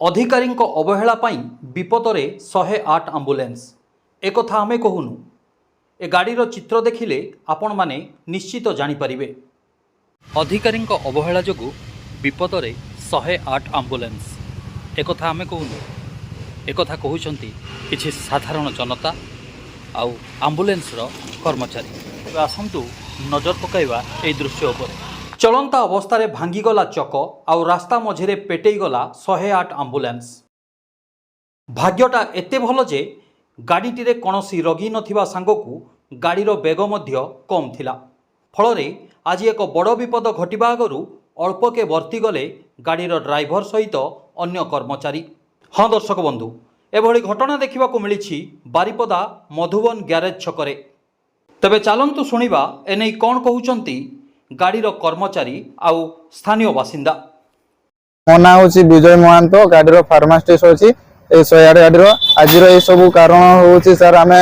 अधिकारी अवहेला विपदरे 108 आंबुलेंस एक आमे कहूनु ए गाड़ीर चित्र देखिले आपण माने निश्चित जानीपारे। अधिकारी अवहेला जोगु विपदरे 108 आंबुलेंस एक आमे कहूनु एक कहउछंती किछि साधारण जनता आउ आंबुलेंसर कर्मचारी। आसंतु नजर पकाइबा ए दृश्य उपरे। चलंता अवस्था भांगीगला चक आउ रास्ता मझे पेटेई गला 108 आंबुलेंस। भाग्यटा एते भल जे गाड़ीटी कौनसी रोगी नथिबा सांगकू गाड़ीर बेग मध्य कम थिला। फलरे आज एक बड़ विपद घटिबा आगरू अल्पके वर्ती गले गाड़ीर ड्राइवर सहित अन्य कर्मचारी। हाँ दर्शक बंधु, एभली घटना देखा मिली बारिपदा मधुबन ग्यारेज छकरे। तबे चलंतु शुणिबा एने कौन कहउचंती गाड़ीर कर्मचारी आउ स्थानीय बासिंदा। मो ना होची विजय महांत, गाड़ीर फार्मास्टिस्ट होची ए 108 गाड़ीर। आज ए सब कारण होची सर आमे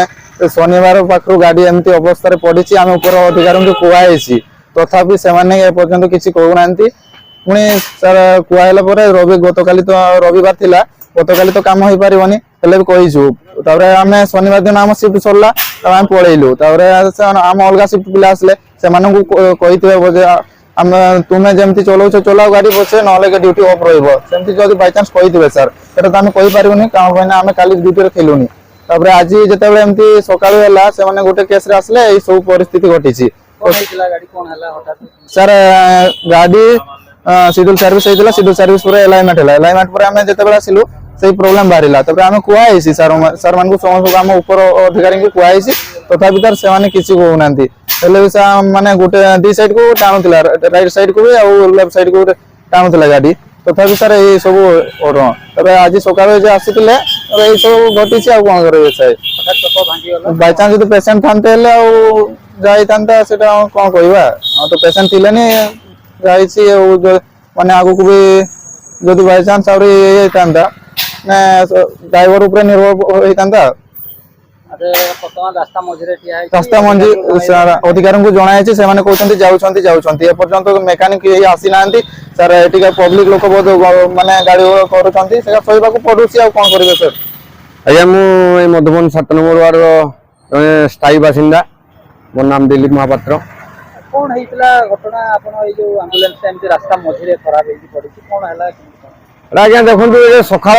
शनिवार पाखरु गाड़ी एमती अवस्था रे पडिची। आमे ऊपर अधिकारी को कुआइछि तथापि से माने ए पर्यंत किछि कहउनांती। पुणी सर कुआइला परे गतकाली तो रविवार थिला, गतकाली तो काम होई पारिबनी हेले भी कहिछु। तारे आमे शनिवार दिन आम शिफ्ट सरला आम पळेइलु। तारे आम अलगा शिफ्ट पिला आसले से मानन को कहिथे जे आम तुमे जेमती चलाउछ चलाओ गाड़ी बसे नले ड्यूटी ऑफ रहइबो। सेमती जदी बाय चांस कहिथिबे सर एटा त आमे कहि पारिबनी काम होइना आमे काली ड्यूटी रे खेलुनी। तारे आज जेतेबेले एमती सकाळ होला से माने गोटे केस रे आसले ए सब परिस्थिति घटिछि। कोन हिला गाड़ी कोन हला हठात सर गाड़ी शेड्यूल सर्विस हेतला। शेड्यूल सर्विस पूरा अलाइनमेंट हला। अलाइनमेंट पूरा आमे जेतेबेले आसिलु सेही प्रॉब्लम बारिला। तबे आमे कुआइछि सर मान को समस्त आम ऊपर अधिकारी को कुआइछि तथापि तार से माने किछि कहउनांती। हेले से माने गोटे दी साइड को टाणुतला, राइट साइड को भी आ लेफ्ट साइड को टाणुतला गाड़ी तथापि सर ए सब और तबे आज सकाळ जे आसितले ए सब घटिछि। आ कोन करबे सर हठात चक भांगी गला। बाय चांस जदी पेशेंट थानते हेले आ जाई थानता सेटा कोन कहबा। आ तो पेशेंट थिलेनी जाईछि माने आगु को भी जदी बाय चांस आउरी ए थानता ने ड्राइवर ऊपर निर्भर होइतांता। अरे वर्तमान रास्ता मझरे ठिया है। रास्ता मंजी अधिकारी को जणायछि से माने कहउछंती जाउछंती ए पर्यंत मेकानिक यही आसी नांती सर। एटिका पब्लिक लोक बहुत माने गाड़ी करूछंती से सहीबा को पडुछि। आ कोन करिवे सर। आया मु ए मधुबन 7 नंबर वार्ड स्थायी बासिंदा। मोर नाम दिलीप महापात्र। कोन हेइतला घटना आपन ए जो एम्बुलेंस टाइम के रास्ता मझरे खराब हेइ पड़िछि कोन हला। आज्ञा देखु सकाळ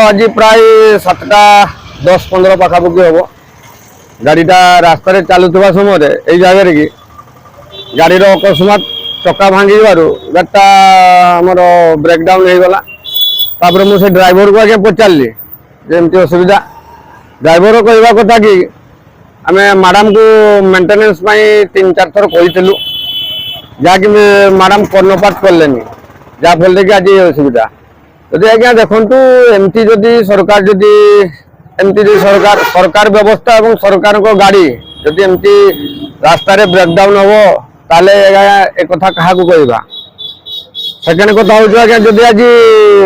आज प्राय 7:10-15 पाखापाखि हम गाड़ीटा रास्तार चलुवा समय यही जगह कि गाड़ीर अकस्मात चक्का भांगी गाड़ीटा आमर ब्रेकडाउन हो गला। तापर मुझे ड्राइवर को आगे पचारि जमी असुविधा। ड्राइवर कहवा कथा कि आम मैडम को मेंटेनेंस 3-4 थर कहलु जहाँकि मैडम कर्णपात कले जहाँफल कि आज असुविधा। जदि आज्ञा देखु एमती जदि सरकार जदि एमती सरकार व्यवस्था और सरकार को गाड़ी जदि एमती रास्ता रे ब्रेकडाउन हम ताले एक कथा क्या कहवा। सेकेंड कथा हूँ आज्ञा जदि आज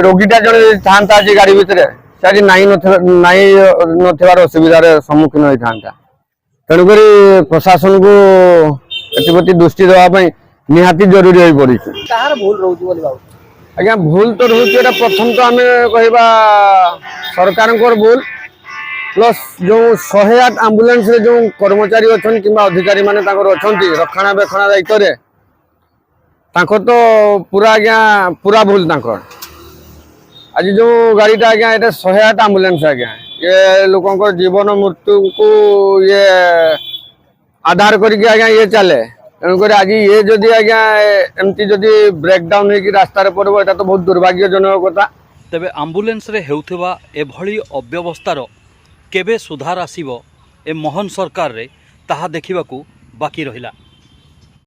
रोगीटा जड़े था आज गाड़ी भितर से आज नाई नथिबार असुविधार सम्मुखीन होता। तेणुक प्रशासन को एप्रति दृष्टि देवाई निहाती जरूरी हो पड़ी। कहार भूल रहउछि बोली बाबू। आज्ञा भूल तो रोचे प्रथम तो आम कहवा सरकार भूल प्लस जो 108 आंबुलेंस रे जो कर्मचारी अच्छा कि अधिकारी माने रक्षणाबेक्षण दायित्व तो पूरा आज्ञा पूरा भूल। आज जो गाड़ीटा आज्ञा ये 108 आंबुलेंस आज्ञा ये लोक जीवन मृत्यु को ये आधार करके आज्ञा ये चले। तेणुक आज ये जदि आज्ञा एमती जदि ब्रेकडाउन हो रास्तार पड़ो ये तो बहुत दुर्भाग्यजनक कथा। तेबे आंबुलेंस रे हेउथिबा एभली अव्यवस्थार केबे सुधार आसीबो ए मोहन सरकार रे ताहा देखिबाकू बाकी रहिला।